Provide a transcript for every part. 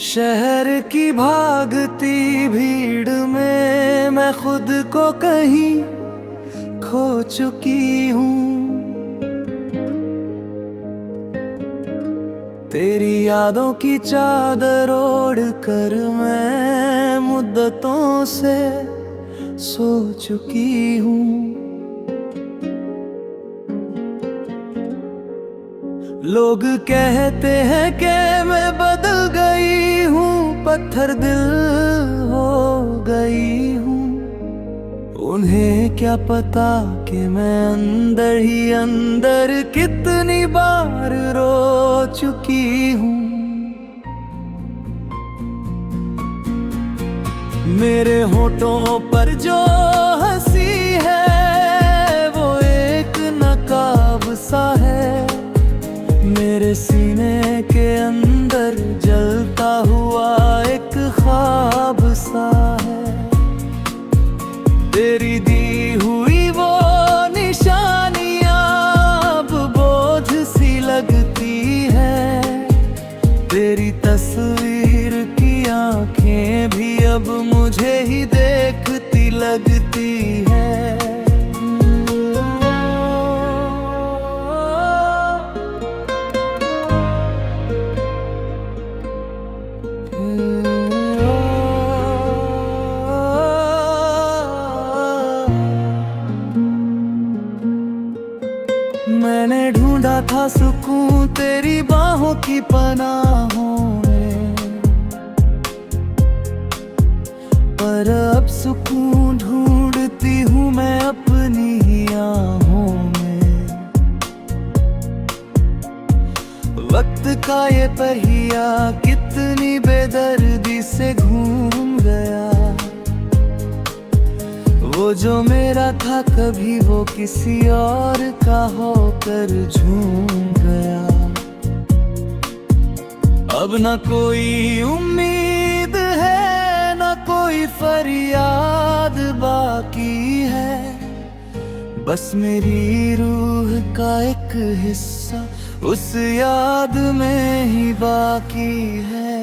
शहर की भागती भीड़ में मैं खुद को कहीं खो चुकी हूँ। तेरी यादों की चादर ओढ़ कर मैं मुद्दतों से सो चुकी हूँ। लोग कहते हैं कि मैं बदल गई हूँ, पत्थर दिल हो गई हूँ। उन्हें क्या पता कि मैं अंदर ही अंदर कितनी बार रो चुकी हूँ। मेरे होठों पर जो हंसी है वो एक नकाब सा है। मेरे सीने के अंदर जलता हुआ एक ख्वाब सा है। तेरी दी हुई वो निशानियां अब बोझ सी लगती है। तेरी तस्वीर की आंखें भी अब मुझे ही देखती लगती है। मैंने ढूंढा था सुकून तेरी बाहों की पनाहों में, पर अब सुकून ढूंढती हूँ मैं अपनी ही आहों में। वक्त का ये पहिया कितनी बेदर्दी से घूम गया। वो जो मेरा था कभी वो किसी और का होकर झूम गया। अब न कोई उम्मीद है न कोई फरियाद बाकी है। बस मेरी रूह का एक हिस्सा उस याद में ही बाकी है।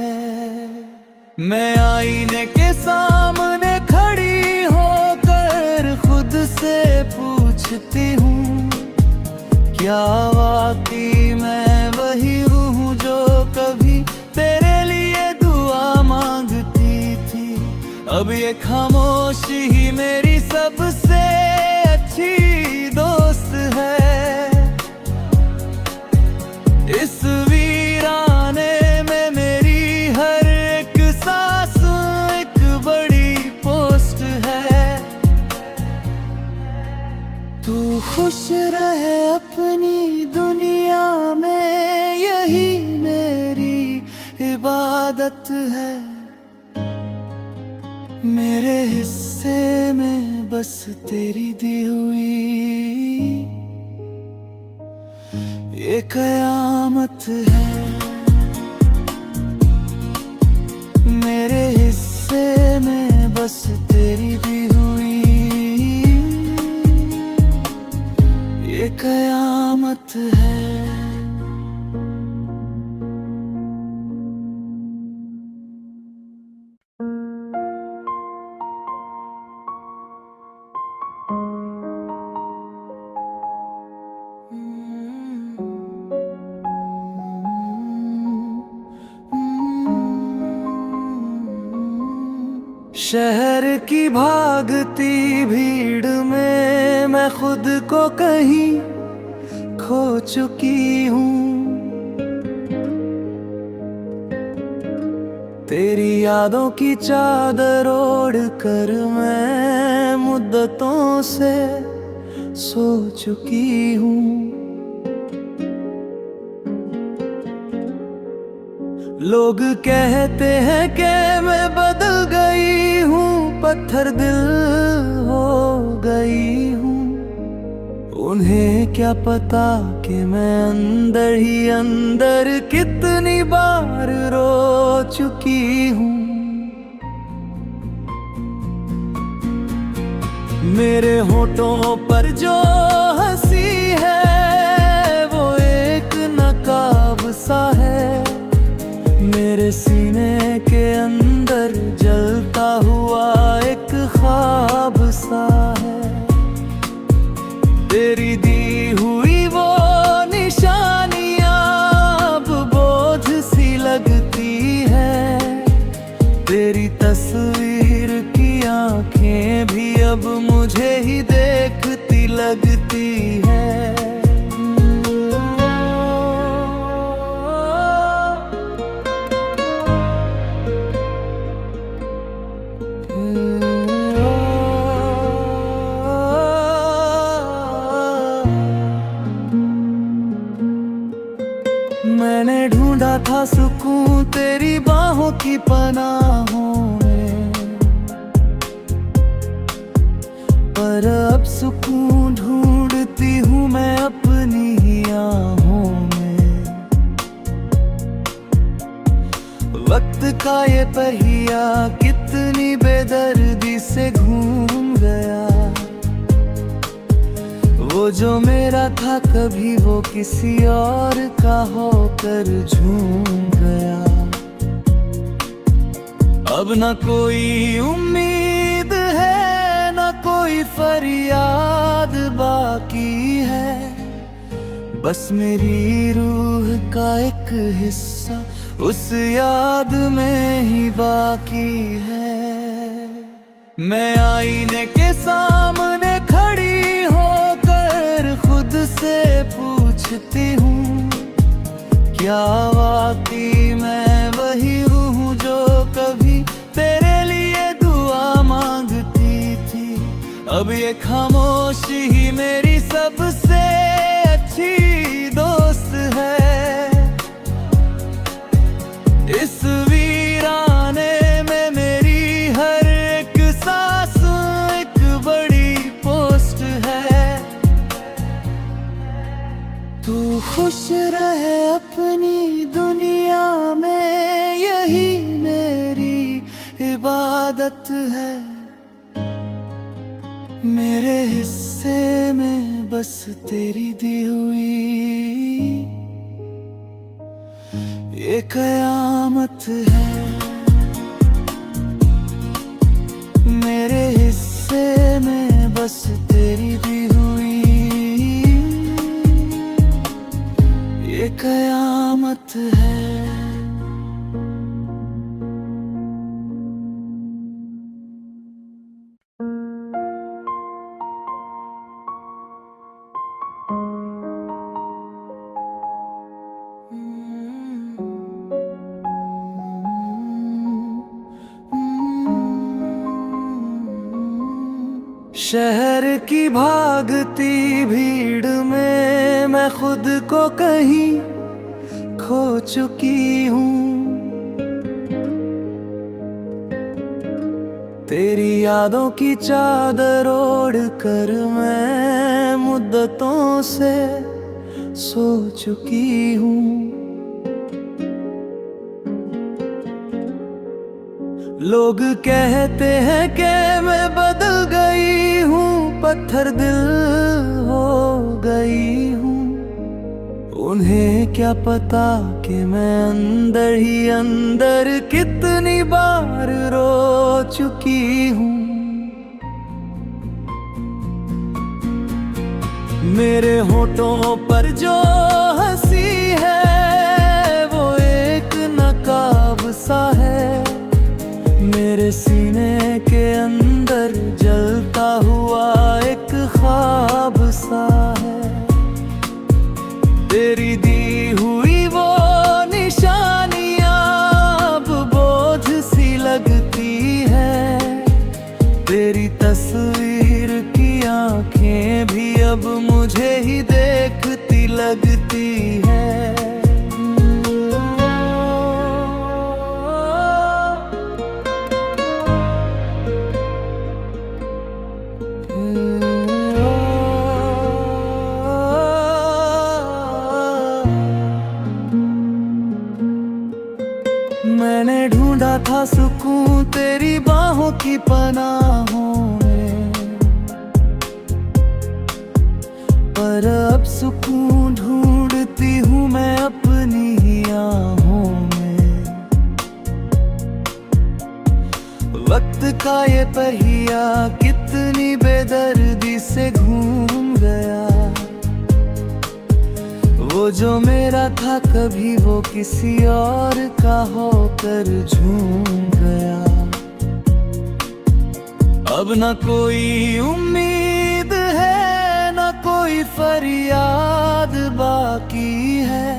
मैं आईने के सामने खड़ी होकर खुद से पूछती हूँ, क्या वाकई मैं वही हूँ जो कभी तेरे लिए दुआ मांगती थी। अब ये खामोशी ही मेरी सबसे अच्छी दोस्त है। इस वीराने में मेरी हर एक सांस एक बड़ी पोस्ट है। तू खुश रहे अपनी दुनिया में, यही मेरी इबादत है। मेरे हिस्से में बस तेरी दी हुई ये कयामत है। मेरे हिस्से में बस तेरी दी हुई ये कयामत है। शहर की भागती भीड़ में मैं खुद को कहीं खो चुकी हूँ। तेरी यादों की चादर ओढ़ कर मैं मुद्दतों से सो चुकी हूँ। लोग कहते हैं कि मैं बदल गई हूँ, पत्थर दिल हो गई हूँ। उन्हें क्या पता कि मैं अंदर ही अंदर कितनी बार रो चुकी हूँ। मेरे होठों पर जो हंसी है वो एक नकाब सा है। मेरे सीने तेरी बाहों की पनाहों में, पर अब सुकून ढूंढती हूँ मैं अपनी ही आहों में। वक्त का ये पहिया कितनी बेदर्दी से घूम गया, वो जो मेरा था कभी वो किसी और का होकर झूम गया। अब न कोई उम्मीद है न कोई फरियाद बाकी है, बस मेरी रूह का एक हिस्सा उस याद में ही बाकी है। मैं आईने के सामने खड़ी होकर खुद से पूछती हूँ, क्या वाकई मैं वही हूँ जो कभी तेरे लिए दुआ मांगती थी। अब ये खामोशी ही मेरी सबसे अच्छी दोस्त है। इस वीराने में मेरी हर एक सांस एक बड़ी पोस्ट है। तू खुश रहे अपनी दुनिया में, यही मेरी इबादत है। मेरे हिस्से में बस तेरी दी हुई ये कयामत है। मेरे हिस्से में बस तेरी दी हुई ये कयामत है। शहर की भागती भीड़ में मैं खुद को कहीं खो चुकी हूँ। तेरी यादों की चादर ओढ़ कर मैं मुद्दतों से सो चुकी हूँ। लोग कहते हैं कि मैं बदल गई हूँ, पत्थर दिल हो गई हूँ। उन्हें क्या पता कि मैं अंदर ही अंदर कितनी बार रो चुकी हूँ। मेरे होठों पर जो हंसी है वो एक नकाब सा है। मेरे सीने के अंदर जलता हुआ एक ख्वाब सा है। तेरी दी हुई वो निशानियां अब बोझ सी लगती है। तेरी तस्वीर की आंखें भी अब मुझे ही देखती लगती है। मैंने ढूंढा था सुकून तेरी बाहों की पनाहों में, पर अब सुकून ढूंढती हूँ मैं अपनी ही आहों में। वक्त का ये पहिया कितनी बेदर्दी से घूम गया, वो जो मेरा था कभी वो किसी और का होकर झूम गया। अब न कोई उम्मीद है न कोई फरियाद बाकी है,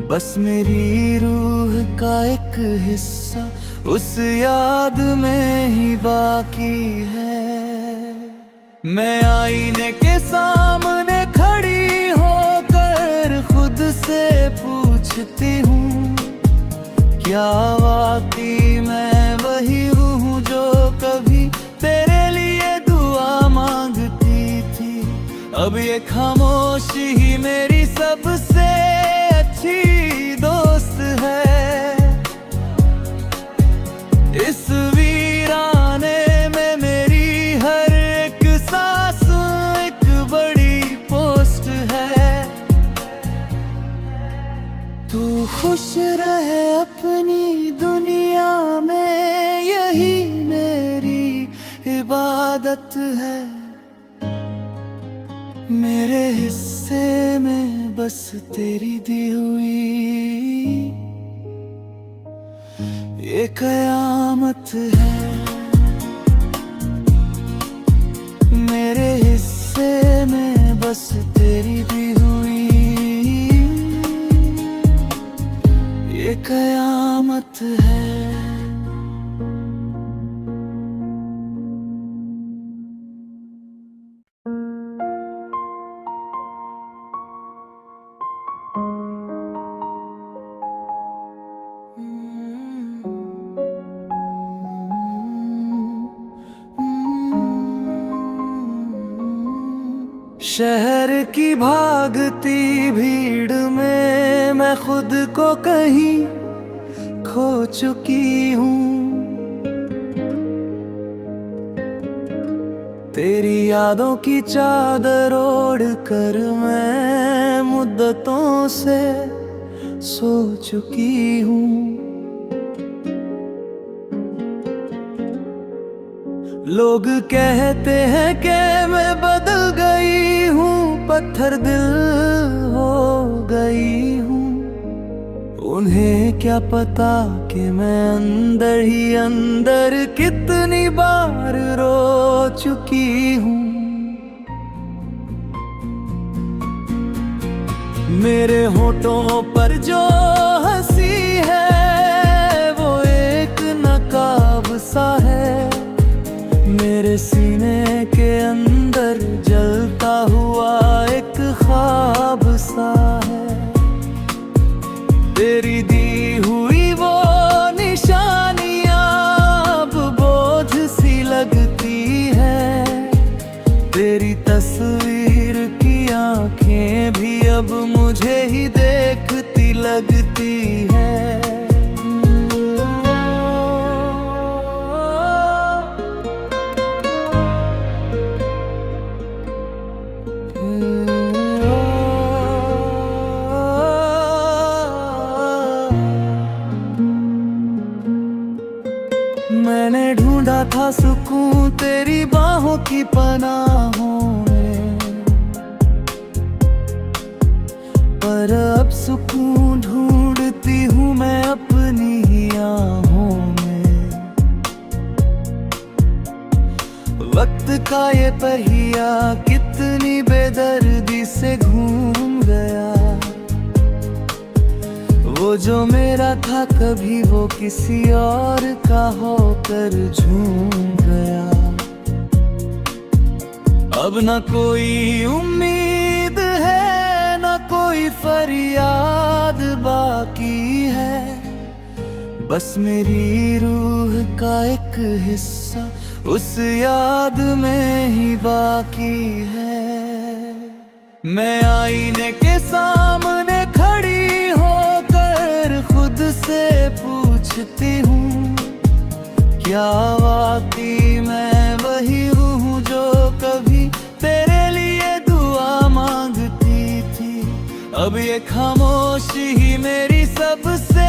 बस मेरी रूह का एक हिस्सा उस याद में ही बाकी है। मैं आईने के सामने खड़ी होकर खुद से पूछती हूँ, क्या वाकई मैं वही हूँ जो कभी तेरे लिए दुआ मांगती थी। अब ये खामोशी ही मेरी सबसे अच्छी दोस्त है। इस वीराने में मेरी हर एक सांस एक बड़ी पोस्ट है। तू खुश रहे अपनी दुनिया में, यही मेरी इबादत है। मेरे हिस्से में बस तेरी दी हुई ये कयामत है। मेरे हिस्से में बस तेरी दी हुई ये कयामत है। शहर की भागती भीड़ में मैं खुद को कहीं खो चुकी हूँ। तेरी यादों की चादर ओढ़ कर मैं मुद्दतों से सो चुकी हूँ। लोग कहते हैं कि मैं बदल गई हूँ, पत्थर दिल हो गई हूँ। उन्हें क्या पता कि मैं अंदर ही अंदर कितनी बार रो चुकी हूँ। मेरे होठों पर जो हंसी है वो एक नकाब सा है। मेरे सीने के अंदर जलता हुआ एक ख्वाब सा है। तेरी दी हुई वो निशानियां अब बोझ सी लगती है। तेरी तस्वीर की आंखें भी अब मुझे ही देखती लगती है। मैंने ढूंढा था सुकून तेरी बाहों की पनाहों में, पर अब सुकून ढूंढती हूँ मैं अपनी ही आहों में। वक्त का ये पहिया कितनी बेदर्दी से घूम गया। वो जो मेरा था कभी वो किसी और का होकर झूम गया। अब न कोई उम्मीद है न कोई फरियाद बाकी है। बस मेरी रूह का एक हिस्सा उस याद में ही बाकी है। मैं आईने के सामने खड़ी होकर खुद से पूछती हूँ, क्या वाकई मैं वही हूँ जो कभी तेरे लिए दुआ मांगती थी। अब ये खामोशी ही मेरी सबसे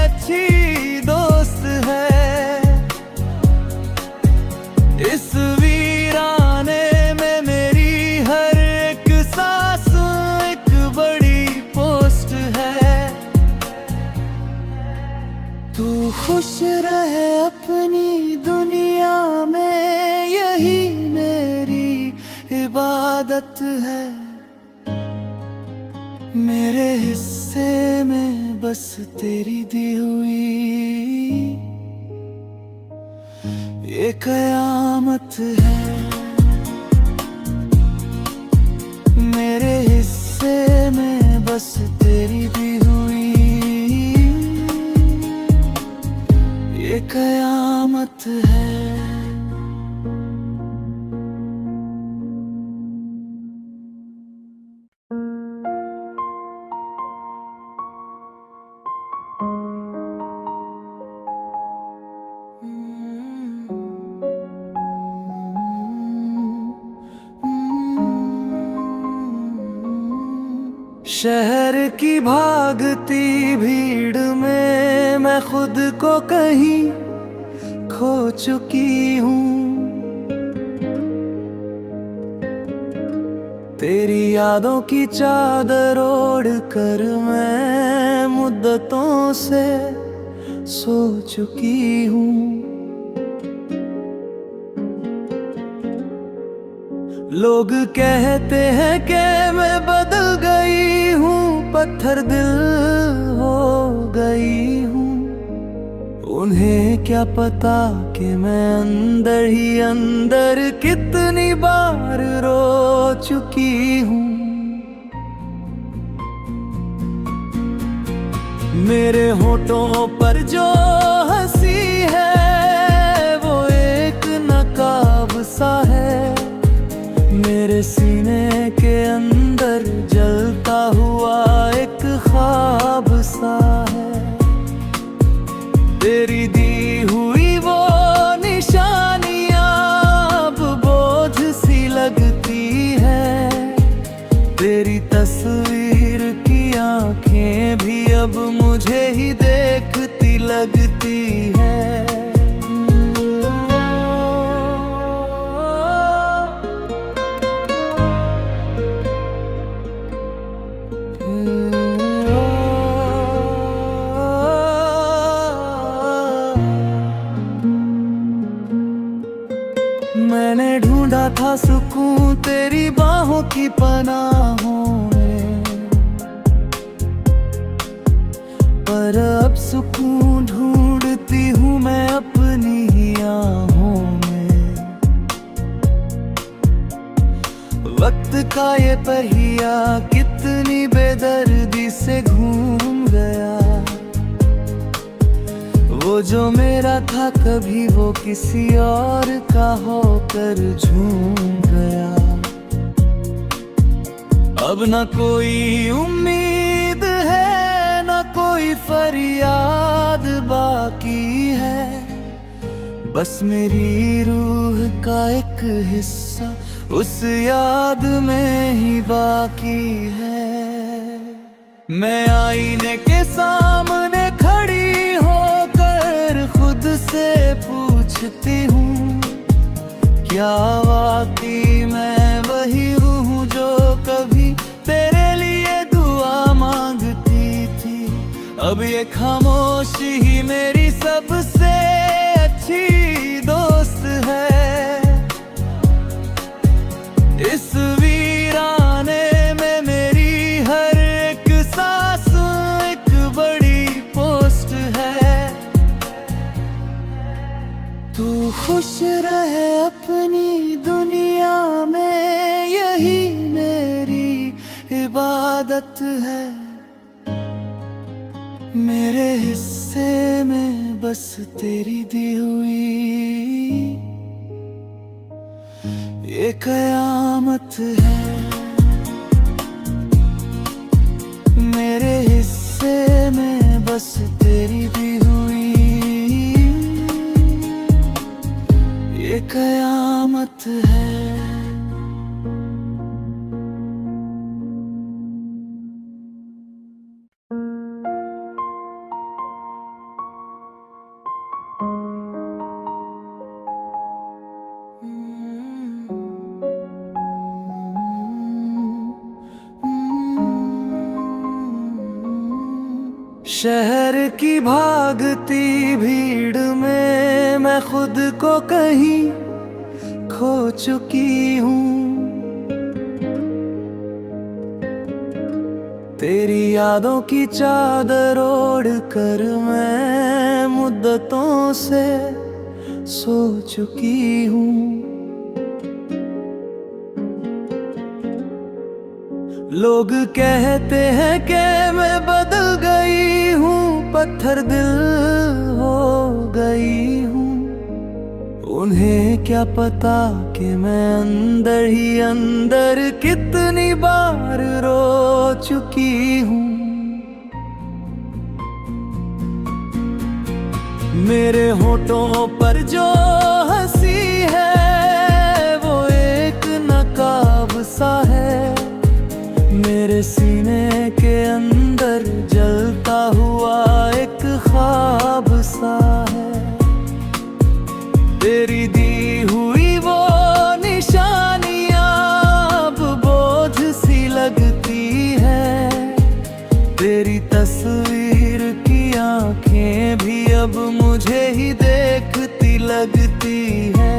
अच्छी दोस्त है। इस वीराने में मेरी हर एक सांस एक बड़ी पोस्ट है। तू खुश रहे अपनी दुनिया में, यही मेरी इबादत है। मेरे हिस्से में बस तेरी दी हुई ये कयामत है। मेरे हिस्से में बस तेरी दी हुई कयामत है। शहर की भागती भीड़ में मैं खुद को कहीं खो चुकी हूँ। तेरी यादों की चादर ओढ़ कर मैं मुद्दतों से सो चुकी हूँ। लोग कहते हैं कि मैं बदल गई हूँ, पत्थर दिल हो गई हूँ। उन्हें क्या पता कि मैं अंदर ही अंदर कितनी बार रो चुकी हूँ। मेरे होठों पर जो हंसी है वो एक नकाब सा है। मेरे सीने के अंदर जलता हुआ एक ख्वाब सा है। तेरी दी हुई वो निशानियां अब बोझ सी लगती है। तेरी तस्वीर की आंखें भी अब मुझे ही देखती लगती है। मैंने ढूंढा था सुकून तेरी बाहों की पनाहों में, पर अब सुकून ढूंढती हूँ मैं अपनी ही आहों में। वक्त का ये पहिया कितनी बेदर्दी से घूम गया। वो जो मेरा था कभी वो किसी और का होकर झूम गया। अब न कोई उम्मीद है न कोई फरियाद बाकी है। बस मेरी रूह का एक हिस्सा उस याद में ही बाकी है। मैं आईने के सामने खड़ी होकर खुद से पूछती हूँ, क्या वाकई मैं वही हूँ जो कभी तेरे लिए दुआ मांगती थी। अब ये खामोशी ही मेरी सबसे अच्छी दोस्त है। इस वीराने में मेरी हर एक सांस एक बड़ी पोस्ट है। तू खुश रहे अपनी दुनिया में यही मेरी इबादत है। मेरे हिस्से में बस तेरी दी हुई ये कयामत है। मेरे हिस्से में बस तेरी दी हुई ये कयामत है। शहर की भागती भीड़ में मैं खुद को कहीं खो चुकी हूँ। तेरी यादों की चादर ओढ़ कर मैं मुद्दतों से सो चुकी हूँ। लोग कहते हैं कि मैं बदल गई हूँ, पत्थर दिल हो गई हूँ। उन्हें क्या पता कि मैं अंदर ही अंदर कितनी बार रो चुकी हूँ। मेरे होठों पर जो हंसी है वो एक नकाब सा है, मेरे सीने के अंदर जलता हुआ एक ख्वाब सा है। तेरी दी हुई वो निशानियां अब बोझ सी लगती है, तेरी तस्वीर की आंखें भी अब मुझे ही देखती लगती है।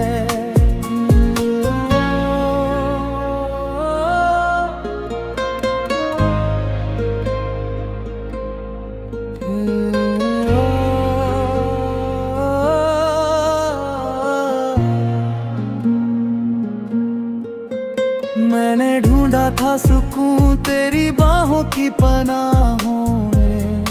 मैंने ढूंढा था सुकून तेरी बाहों की पनाहों में,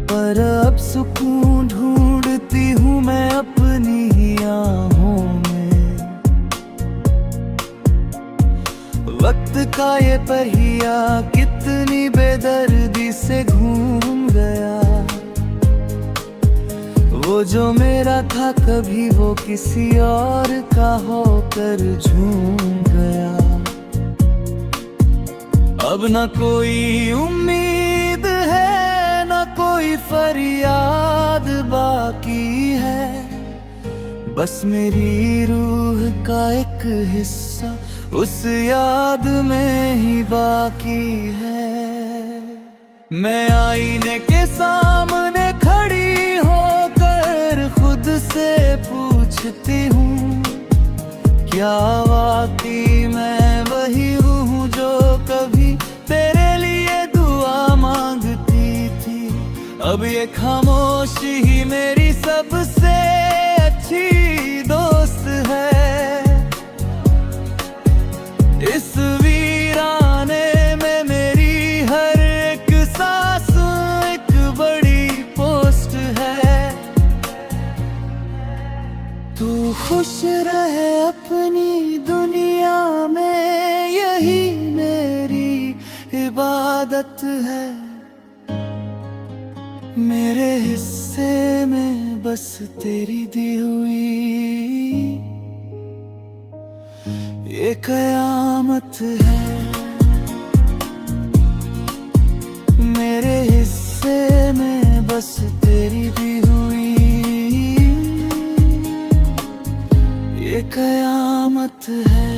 पर अब सुकून ढूंढती हूँ मैं अपनी ही आहों में। वक्त का ये पहिया कितनी बेदर्दी से घूम गया, वो जो मेरा था कभी वो किसी और का होकर झूम गया। अब न कोई उम्मीद है न कोई फरियाद बाकी है, बस मेरी रूह का एक हिस्सा उस याद में ही बाकी है। मैं आईने के सामने खड़ी होकर खुद से पूछती हूँ, क्या वाकई मैं वही हूँ जो कभी तेरे लिए दुआ मांगती थी। अब ये खामोशी ही मेरी सबसे अच्छी दोस्त है। इस वीराने में मेरी हर एक सांस एक बड़ी पोस्ट है। तू खुश रहे अपनी दुनिया में, यही मेरी इबादत है। मेरे हिस्से में बस तेरी दी हुई ये कयामत है। मेरे हिस्से में बस तेरी दी हुई ये कयामत है।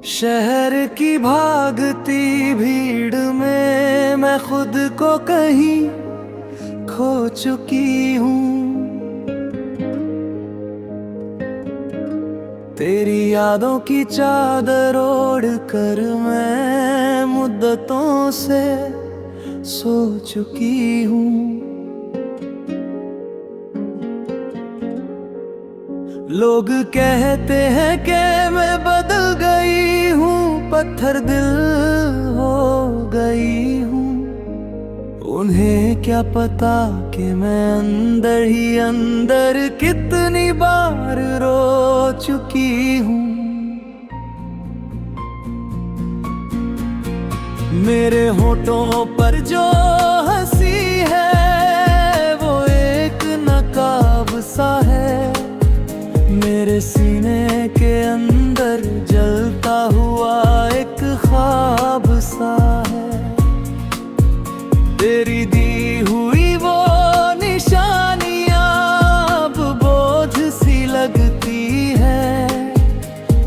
शहर की भागती भीड़ में मैं खुद को कहीं खो चुकी हूँ। तेरी यादों की चादर ओढ़ कर मैं मुद्दतों से सो चुकी हूँ। लोग कहते हैं कि मैं बदल गई हूँ, पत्थर दिल हो गई हूँ। उन्हें क्या पता कि मैं अंदर ही अंदर कितनी बार रो चुकी हूँ। मेरे होठों पर जो हंसी है वो एक नकाब सा है, मेरे सीने के अंदर जलता हुआ एक ख्वाब सा है। तेरी दी हुई वो निशानियां अब बोझ सी लगती है,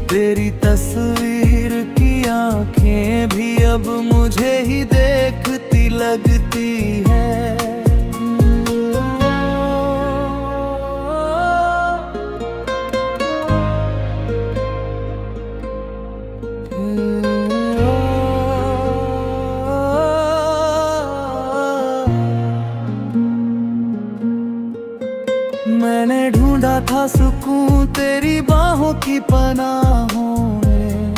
तेरी तस्वीर की आंखें भी अब मुझे ही देखती लगती है। मैंने ढूंढा था सुकून तेरी बाहों की पनाहों में,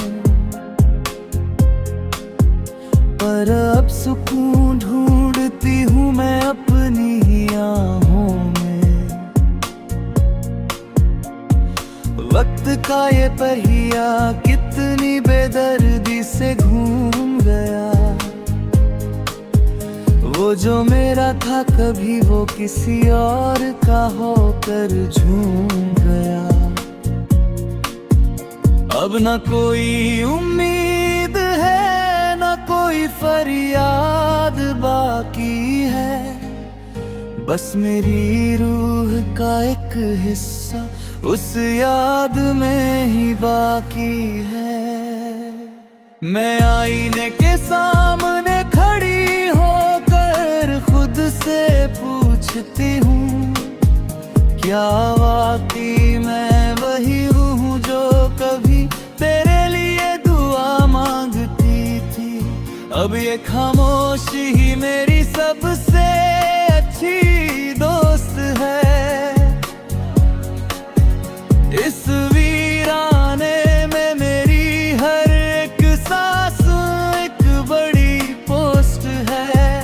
पर अब सुकून ढूंढती हूँ मैं अपनी ही आहों में। वक्त का ये पहिया कितनी बेदर्दी से घूम गया, वो जो मेरा था कभी वो किसी और का होकर झूम गया। अब न कोई उम्मीद है न कोई फरियाद बाकी है, बस मेरी रूह का एक हिस्सा उस याद में ही बाकी है। मैं आईने के सामने खड़ी होकर खुद से पूछती हूँ, क्या वाकई मैं वही हूँ जो कभी तेरे लिए दुआ मांगती थी। अब ये खामोशी ही मेरी सबसे अच्छी दोस्त है। इस वीराने में मेरी हर एक सांस एक बड़ी पोस्ट है।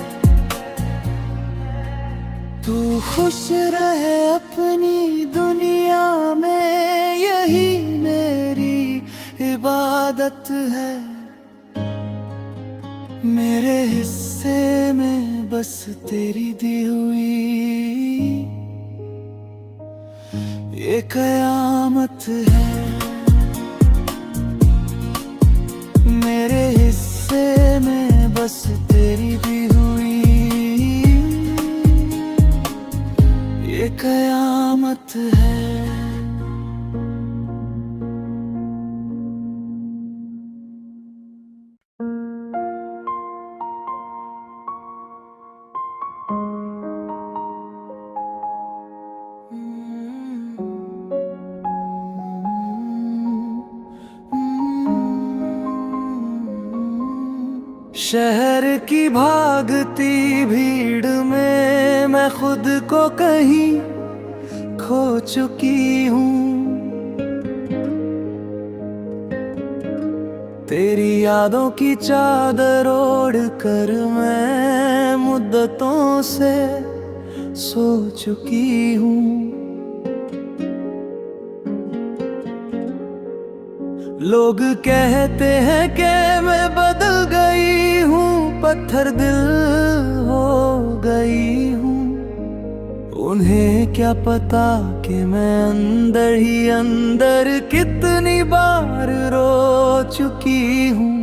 तू खुश रहे अपनी दुनिया में, यही मेरी इबादत है। मेरे हिस्से में बस तेरी दी हुई ये कयामत है। मेरे हिस्से में बस तेरी दी हुई ये कयामत है। शहर की भागती भीड़ में मैं खुद को कहीं खो चुकी हूँ। तेरी यादों की चादर ओढ़ कर मैं मुद्दतों से सो चुकी हूँ। लोग कहते हैं कि मैं बदल गई हूँ, पत्थर दिल हो गई हूँ। उन्हें क्या पता कि मैं अंदर ही अंदर कितनी बार रो चुकी हूँ।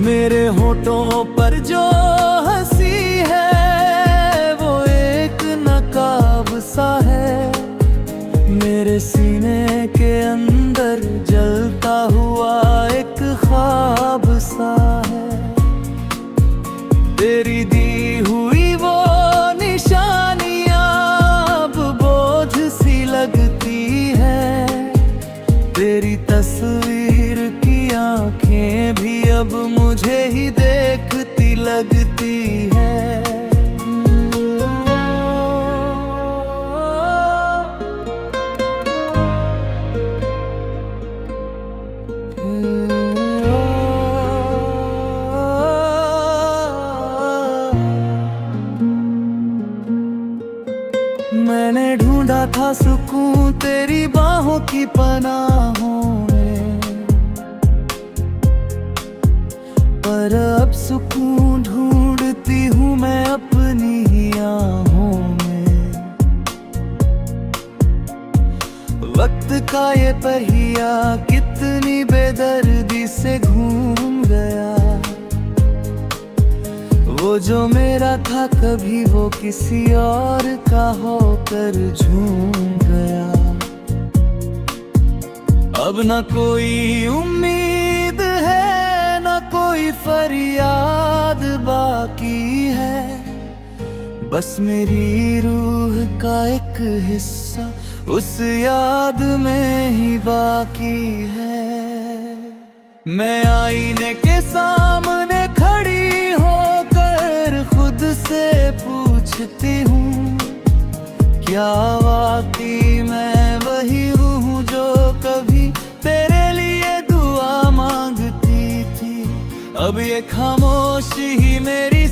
मेरे होठों पर जो हंसी है वो एक नकाब सा है। मेरे सीने के अंदर जलता हुआ एक ख्वाब सा है। तेरी दी हुई वो निशानियां अब बोझ सी लगती है। तेरी तस्वीर की आंखें भी अब मुझे ही देखती लगती है। मैंने ढूंढा था सुकून तेरी बाहों की पनाहों में, पर अब सुकून ढूंढती हूँ मैं अपनी ही आहों में। वक्त का ये पहिया कितनी बेदर्दी से घूम गया, वो जो मेरा था कभी वो किसी और का होकर झूम गया। अब न कोई उम्मीद है न कोई फरियाद बाकी है, बस मेरी रूह का एक हिस्सा उस याद में ही बाकी है। मैं आईने के सामने खड़ी होकर खुद से पूछती हूँ, क्या वाकई मैं वही हूँ जो कभी तेरे लिए दुआ मांगती थी। अब ये खामोशी ही मेरी